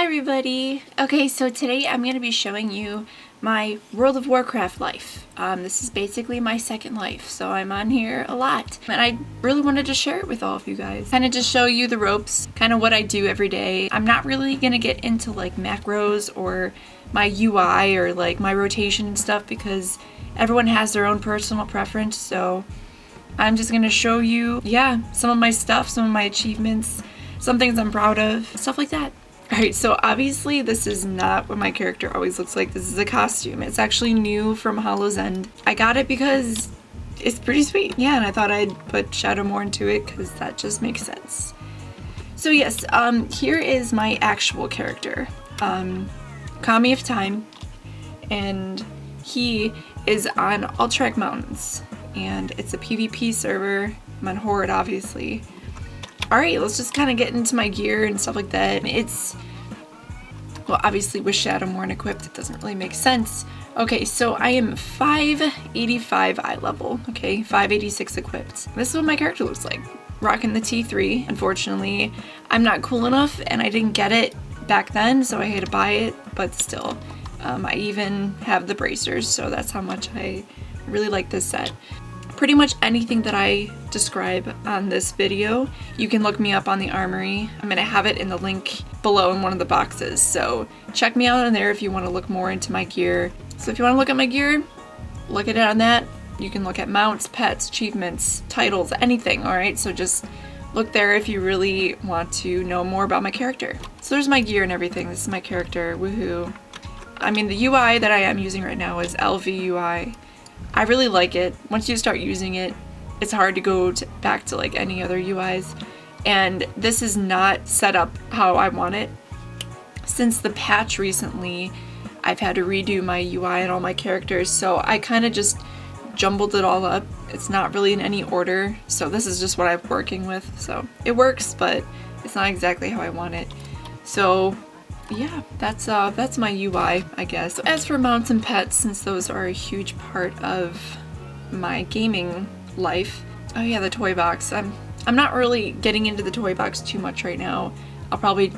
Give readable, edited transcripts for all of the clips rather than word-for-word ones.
Hi everybody! Okay, so today I'm going to be showing you my World of Warcraft life. This is basically my second life, so I'm on here a lot. And I really wanted to share it with all of you guys. Kind of just show you the ropes, kind of what I do every day. I'm not really going to get into like macros or my UI or like my rotation and stuff because everyone has their own personal preference, so I'm just going to show you, some of my stuff, some of my achievements, some things I'm proud of, stuff like that. Alright, so obviously this is not what my character always looks like. This is a costume. It's actually new from Hollow's End. I got it because it's pretty sweet. Yeah, and I thought I'd put Shadow more into it because that just makes sense. So yes, here is my actual character. Kamioftime, and he is on Alterac Mountains, and it's a PvP server. I'm on Horde, obviously. Alright, let's just kind of get into my gear and stuff like that. It's, well, obviously with Shadowmourne equipped, it doesn't really make sense. Okay, so I am 585 eye level, okay, 586 equipped. This is what my character looks like. Rocking the T3. Unfortunately, I'm not cool enough and I didn't get it back then, so I had to buy it, but still. I even have the bracers, so that's how much I really like this set. Pretty much anything that I describe on this video, you can look me up on the Armory. I'm going to have it in the link below in one of the boxes, so check me out on there if you want to look more into my gear. So if you want to look at my gear, look at it on that. You can look at mounts, pets, achievements, titles, anything, alright? So just look there if you really want to know more about my character. So there's my gear and everything. This is my character, woohoo. I mean, the UI that I am using right now is LV UI. I really like it. Once you start using it, it's hard to go back to like any other UIs. And this is not set up how I want it. Since the patch recently, I've had to redo my UI and all my characters, so I kind of just jumbled it all up. It's not really in any order, so this is just what I'm working with. So it works, but it's not exactly how I want it. So yeah, that's my UI, I guess. So as for mounts and pets, since those are a huge part of my gaming life, oh yeah, the toy box. I'm not really getting into the toy box too much right now. I'll probably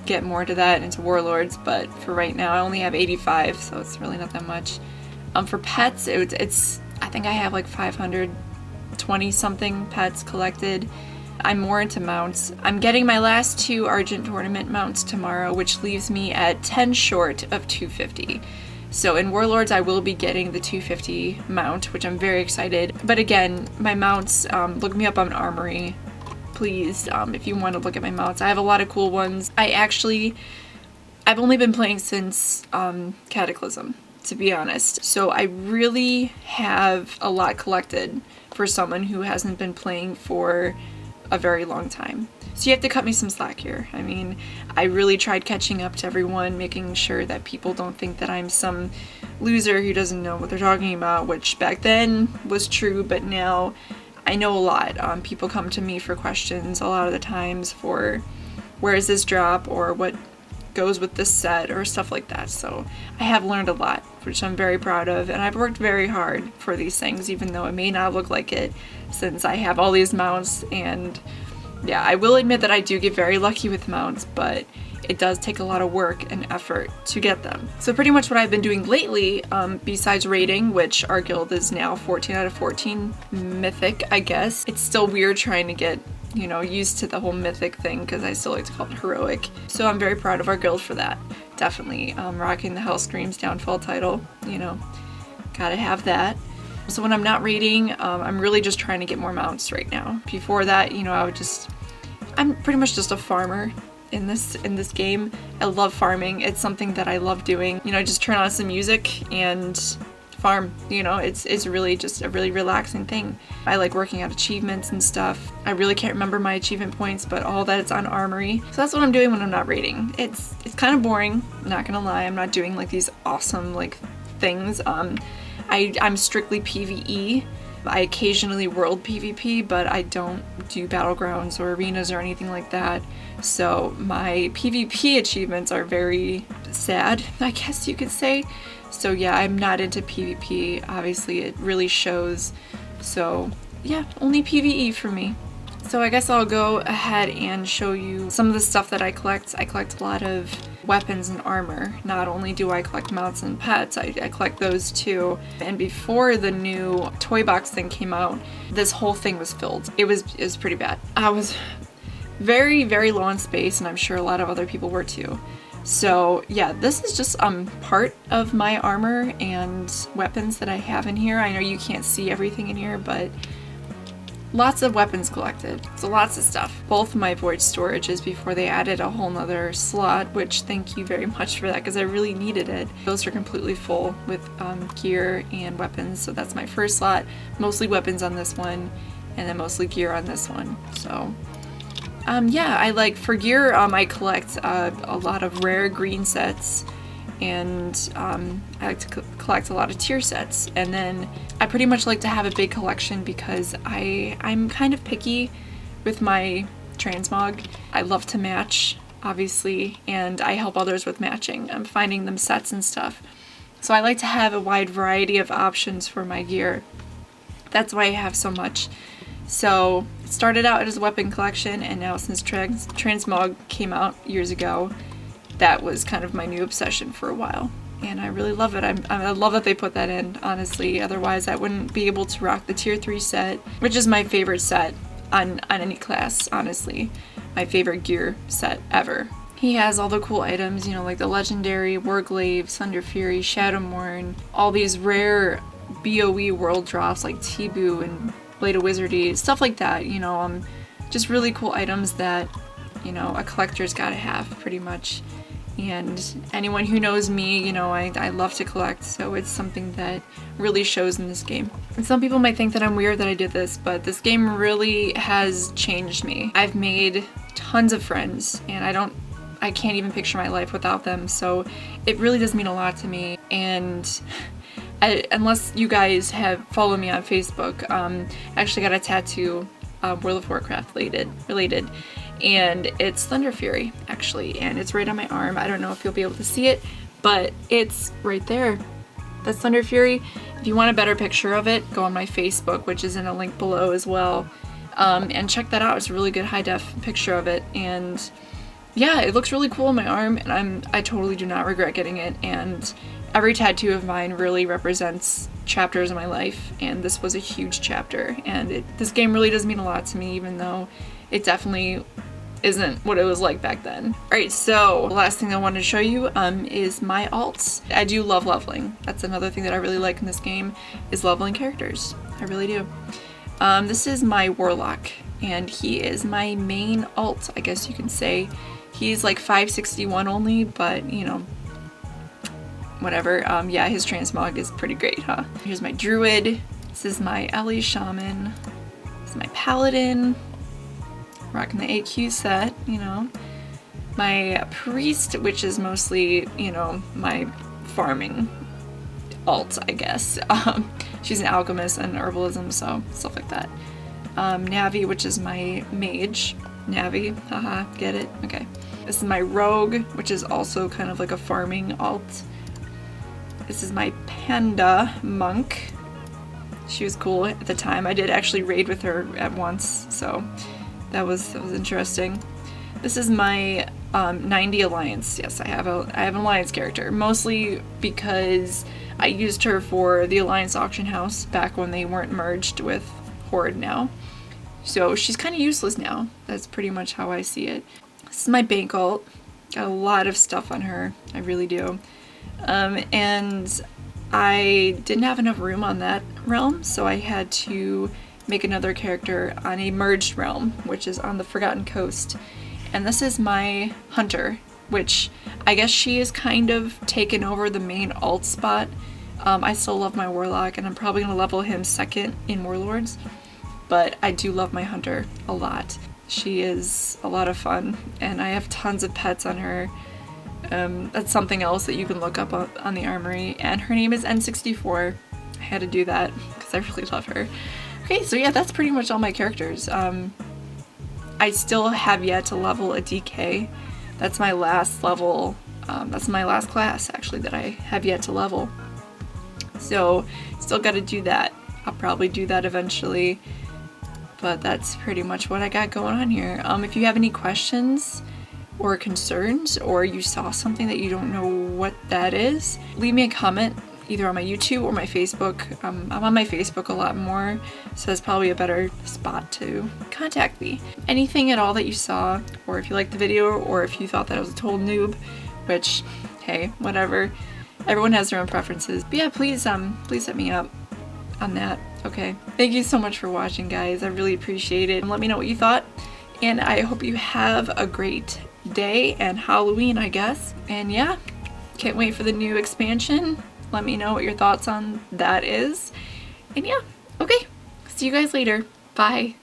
get more into that into Warlords, but for right now I only have 85, so it's really not that much. For pets, it's I think I have like 520 something pets collected. I'm more into mounts. I'm getting my last 2 Argent Tournament mounts tomorrow, which leaves me at 10 short of 250. So in Warlords, I will be getting the 250 mount, which I'm very excited. But again, my mounts, look me up on Armory, please, if you want to look at my mounts. I have a lot of cool ones. I've only been playing since Cataclysm, to be honest. So I really have a lot collected for someone who hasn't been playing for a very long time. So you have to cut me some slack here. I mean, I really tried catching up to everyone, making sure that people don't think that I'm some loser who doesn't know what they're talking about, which back then was true, but now I know a lot. People come to me for questions a lot of the times for where is this drop or what goes with this set or stuff like that. So I have learned a lot, which I'm very proud of, and I've worked very hard for these things, even though it may not look like it since I have all these mounts. And yeah, I will admit that I do get very lucky with mounts, but it does take a lot of work and effort to get them. So pretty much what I've been doing lately, besides raiding, which our guild is now 14 out of 14 mythic, I guess. It's still weird trying to get, you know, used to the whole mythic thing because I still like to call it heroic. So I'm very proud of our guild for that. Definitely rocking the Hell Screams Downfall title, you know, gotta have that. So when I'm not raiding, I'm really just trying to get more mounts right now. Before that, you know, I'm pretty much just a farmer in this game. I love farming. It's something that I love doing. You know, just turn on some music and farm. You know, it's really just a really relaxing thing. I like working out achievements and stuff. I really can't remember my achievement points, but all that is on Armory. So that's what I'm doing when I'm not raiding. It's kind of boring, not gonna lie. I'm not doing like these awesome like things. I'm strictly PvE. I occasionally world PvP, but I don't do battlegrounds or arenas or anything like that. So my PvP achievements are very sad, I guess you could say. So yeah, I'm not into PvP. Obviously, it really shows. So yeah, only PvE for me. So I guess I'll go ahead and show you some of the stuff that I collect. I collect a lot of weapons and armor. Not only do I collect mounts and pets, I collect those too. And before the new toy box thing came out, this whole thing was filled. It was pretty bad. I was very, very low on space, and I'm sure a lot of other people were too. So yeah, this is just part of my armor and weapons that I have in here. I know you can't see everything in here, but lots of weapons collected. So lots of stuff. Both my void storages before they added a whole nother slot, which thank you very much for that because I really needed it. Those are completely full with gear and weapons. So that's my first slot. Mostly weapons on this one, and then mostly gear on this one. So yeah, I like, for gear, I collect a lot of rare green sets, and I like to collect a lot of tier sets. And then I pretty much like to have a big collection because I'm kind of picky with my transmog. I love to match, obviously, and I help others with matching. I'm finding them sets and stuff. So I like to have a wide variety of options for my gear. That's why I have so much. So it started out as a weapon collection, and now since Transmog came out years ago, that was kind of my new obsession for a while. And I really love it. I love that they put that in, honestly. Otherwise I wouldn't be able to rock the tier 3 set, which is my favorite set on any class, honestly. My favorite gear set ever. He has all the cool items, you know, like the legendary, Warglaive, Thunder Fury, Shadowmourne, all these rare BOE world drops like Tibu and Blade of Wizardry, stuff like that, you know, just really cool items that, you know, a collector's gotta have, pretty much. And anyone who knows me, you know, I love to collect, so it's something that really shows in this game. And some people might think that I'm weird that I did this, but this game really has changed me. I've made tons of friends, and I can't even picture my life without them, so it really does mean a lot to me. And unless you guys have followed me on Facebook, I actually got a tattoo, World of Warcraft related, and it's Thunder Fury, actually, and it's right on my arm. I don't know if you'll be able to see it, but it's right there. That's Thunder Fury. If you want a better picture of it, go on my Facebook, which is in a link below as well, and check that out. It's a really good high-def picture of it, and yeah, it looks really cool on my arm, and I totally do not regret getting it, and every tattoo of mine really represents chapters of my life, and this was a huge chapter, and this game really does mean a lot to me, even though it definitely isn't what it was like back then. Alright, so the last thing I wanted to show you is my alts. I do love leveling. That's another thing that I really like in this game, is leveling characters. I really do. This is my Warlock, and he is my main alt, I guess you can say. He's like 561 only, but you know, whatever. Yeah, his transmog is pretty great, huh? Here's my druid. This is my Ellie shaman. This is my paladin. Rocking the AQ set, you know. My priest, which is mostly, you know, my farming alt, I guess. She's an alchemist and herbalism, so stuff like that. Navi, which is my mage. Navi, haha, get it? Okay. This is my rogue, which is also kind of like a farming alt. This is my panda monk. She was cool at the time. I did actually raid with her at once, so that was interesting. This is my 90 alliance. Yes, I have an alliance character, mostly because I used her for the alliance auction house back when they weren't merged with Horde now. So she's kind of useless now. That's pretty much how I see it. This is my bank alt. Got a lot of stuff on her. I really do. And I didn't have enough room on that realm, so I had to make another character on a merged realm, which is on the Forgotten Coast. And this is my hunter, which I guess she is kind of taken over the main alt spot. I still love my warlock, and I'm probably going to level him second in Warlords, but I do love my hunter a lot. She is a lot of fun, and I have tons of pets on her. That's something else that you can look up on the armory, and her name is N64. I had to do that because I really love her. Okay, so yeah, that's pretty much all my characters. I still have yet to level a DK. That's my last level, that's my last class actually that I have yet to level. So, still gotta do that. I'll probably do that eventually. But that's pretty much what I got going on here. If you have any questions or concerns, or you saw something that you don't know what that is, leave me a comment either on my YouTube or my Facebook. I'm on my Facebook a lot more, so that's probably a better spot to contact me. Anything at all that you saw, or if you liked the video, or if you thought that I was a total noob, which, hey, whatever. Everyone has their own preferences. But yeah, please hit me up on that. Okay. Thank you so much for watching, guys. I really appreciate it. And let me know what you thought. And I hope you have a great day and Halloween, I guess. And yeah, can't wait for the new expansion. Let me know what your thoughts on that is. And yeah, okay. See you guys later. Bye.